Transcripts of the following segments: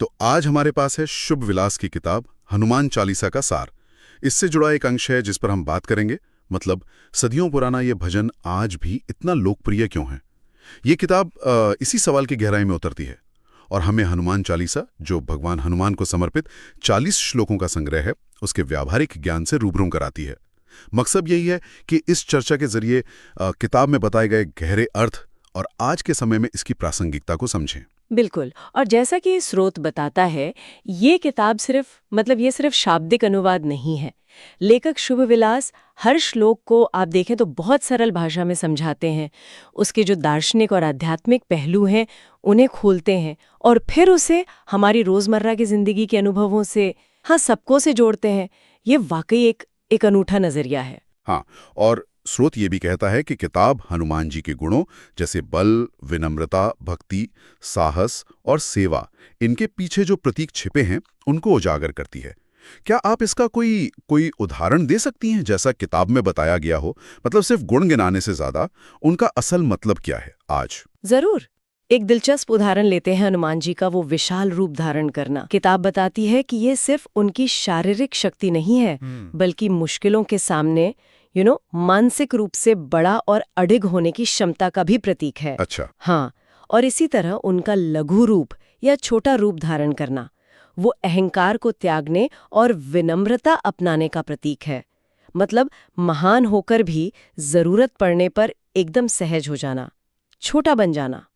तो आज हमारे पास है शुभ विलास की किताब हनुमान चालीसा का सार। इससे जुड़ा एक अंश है जिस पर हम बात करेंगे, मतलब सदियों पुराना ये भजन आज भी इतना लोकप्रिय क्यों है। ये किताब इसी सवाल की गहराई में उतरती है और हमें हनुमान चालीसा, जो भगवान हनुमान को समर्पित 40 श्लोकों का संग्रह है, उसके व्यावहारिक ज्ञान से रूबरू कराती है। मकसद यही है कि इस चर्चा के जरिए किताब में बताए गए गहरे अर्थ और आज के समय में इसकी प्रासंगिकता को समझें। बिल्कुल। और जैसा कि स्रोत बताता है, ये किताब ये सिर्फ शाब्दिक अनुवाद नहीं है। लेखक शुभ विलास हर श्लोक को आप देखें तो बहुत सरल भाषा में समझाते हैं, उसके जो दार्शनिक और आध्यात्मिक पहलू हैं उन्हें खोलते हैं और फिर उसे हमारी रोजमर्रा की जिंदगी के अनुभवों से, सबको से जोड़ते हैं। ये वाकई एक अनूठा नजरिया है। हाँ, और स्रोत ये भी कहता है कि किताब हनुमान जी के गुणों जैसे बल, विनम्रता, भक्ति, साहस और सेवा, इनके पीछे जो प्रतीक छिपे हैं उनको उजागर करती है। क्या आप इसका कोई उदाहरण दे सकती हैं, जैसा किताब में बताया गया हो? मतलब सिर्फ गुण गिनाने से ज्यादा उनका असल मतलब क्या है आज? जरूर। एक दिलचस्प उदाहरण लेते हैं हनुमान जी का, वो विशाल रूप धारण करना। किताब बताती है कि ये सिर्फ उनकी शारीरिक शक्ति नहीं है, बल्कि मुश्किलों के सामने मानसिक रूप से बड़ा और अडिग होने की क्षमता का भी प्रतीक है। अच्छा। हाँ, और इसी तरह उनका लघु रूप या छोटा रूप धारण करना, वो अहंकार को त्यागने और विनम्रता अपनाने का प्रतीक है। मतलब महान होकर भी जरूरत पड़ने पर एकदम सहज हो जाना, छोटा बन जाना।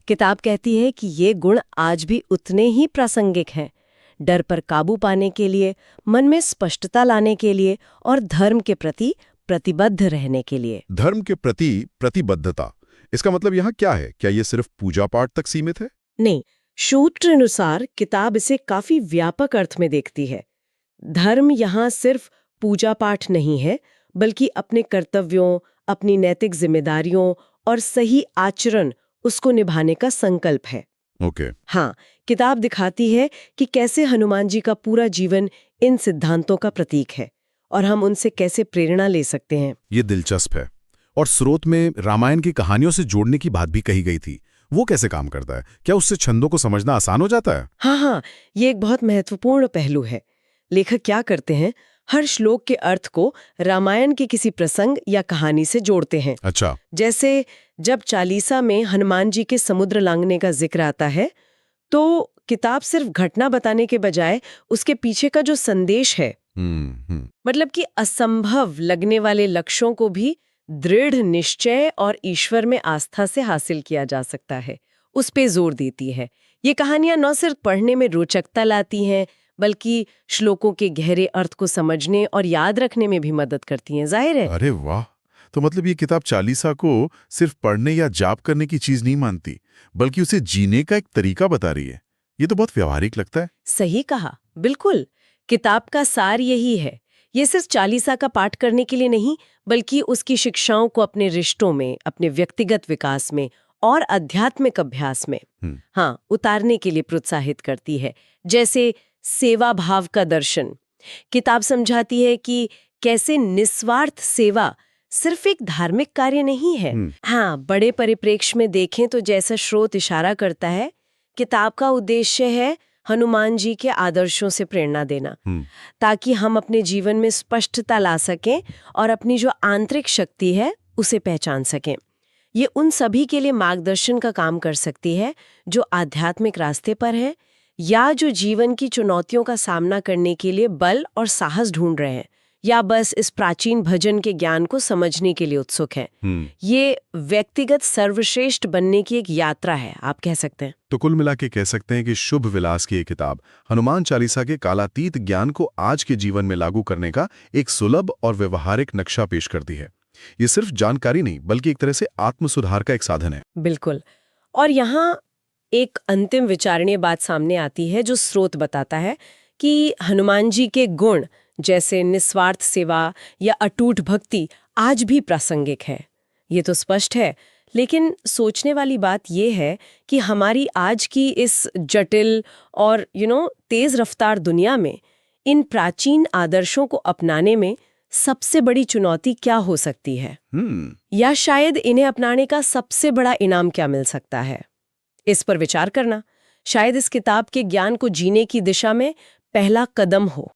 किताब कहती है कि ये गुण आज भी उतने ही प्रासंगिक हैं, डर पर काबू पाने के लिए, मन में स्पष्टता लाने के लिए और धर्म के प्रति प्रतिबद्ध रहने के लिए। धर्म के प्रति प्रतिबद्धता, इसका मतलब यहाँ क्या है? क्या ये सिर्फ पूजा पाठ तक सीमित है? नहीं, सूत्र अनुसार किताब इसे काफी व्यापक अर्थ में देखती है। धर्म यहाँ सिर्फ पूजा पाठ नहीं है, बल्कि अपने कर्तव्यों, अपनी नैतिक जिम्मेदारियों और सही आचरण उसको निभाने का संकल्प है। ओके। हाँ, किताब दिखाती है कि कैसे हनुमान जी का पूरा जीवन इन सिद्धांतों का प्रतीक है और हम उनसे कैसे प्रेरणा ले सकते हैं। ये दिलचस्प है। और स्रोत में रामायण की कहानियों से जोड़ने की बात भी कही गई थी। वो कैसे काम करता है? क्या उससे छंदों को समझना आसान हो जाता है? हाँ, ये एक बहुत महत्वपूर्ण पहलू है। लेखक क्या करते हैं, हर श्लोक के अर्थ को रामायण के किसी प्रसंग या कहानी से जोड़ते हैं। अच्छा। जैसे जब चालीसा में हनुमान जी के समुद्र लांघने का जिक्र आता है, तो किताब सिर्फ घटना बताने के बजाय उसके पीछे का जो संदेश है, मतलब कि असंभव लगने वाले लक्ष्यों को भी दृढ़ निश्चय और ईश्वर में आस्था से हासिल किया जा सकता है, उस पे जोर देती है। ये कहानियां न सिर्फ पढ़ने में रोचकता लाती हैं, बल्कि श्लोकों के गहरे अर्थ को समझने और याद रखने में भी मदद करती हैं। जाहिर है। अरे वाह! तो मतलब ये किताब चालीसा को सिर्फ पढ़ने या जाप करने की चीज नहीं मानती, बल्कि उसे जीने का एक तरीका बता रही है। ये तो बहुत व्यवहारिक लगता है। सही कहा, बिल्कुल। किताब का सार यही है। ये सिर्फ चालीसा का पाठ करने के लिए नहीं, बल्कि उसकी शिक्षाओं को अपने रिश्तों में, अपने व्यक्तिगत विकास में और आध्यात्मिक अभ्यास में उतारने के लिए प्रोत्साहित करती है। जैसे सेवा भाव का दर्शन। किताब समझाती है कि कैसे निस्वार्थ सेवा सिर्फ एक धार्मिक कार्य नहीं है। बड़े परिप्रेक्ष्य में देखें तो जैसा स्रोत इशारा करता है, किताब का उद्देश्य है हनुमान जी के आदर्शों से प्रेरणा देना, ताकि हम अपने जीवन में स्पष्टता ला सकें और अपनी जो आंतरिक शक्ति है उसे पहचान सकें। ये उन सभी के लिए मार्गदर्शन का काम कर सकती है जो आध्यात्मिक रास्ते पर है या जो जीवन की चुनौतियों का सामना करने के लिए बल और साहस ढूंढ रहे हैं, या बस इस प्राचीन भजन के ज्ञान को समझने के लिए उत्सुक हैं। ये व्यक्तिगत सर्वश्रेष्ठ बनने की एक यात्रा है, आप कह सकते हैं। तो कुल मिला के कह सकते हैं कि शुभ विलास की ये किताब हनुमान चालीसा के कालातीत ज्ञान को आज के जीवन में लागू करने का एक सुलभ और व्यवहारिक नक्शा पेश करती है। ये सिर्फ जानकारी नहीं, बल्कि एक तरह से आत्म सुधार का एक साधन है। बिल्कुल। और यहाँ एक अंतिम विचारणीय बात सामने आती है, जो स्रोत बताता है कि हनुमान जी के गुण जैसे निस्वार्थ सेवा या अटूट भक्ति आज भी प्रासंगिक है। ये तो स्पष्ट है, लेकिन सोचने वाली बात यह है कि हमारी आज की इस जटिल और तेज रफ्तार दुनिया में इन प्राचीन आदर्शों को अपनाने में सबसे बड़ी चुनौती क्या हो सकती है, या शायद इन्हें अपनाने का सबसे बड़ा इनाम क्या मिल सकता है। इस पर विचार करना शायद इस किताब के ज्ञान को जीने की दिशा में पहला कदम हो।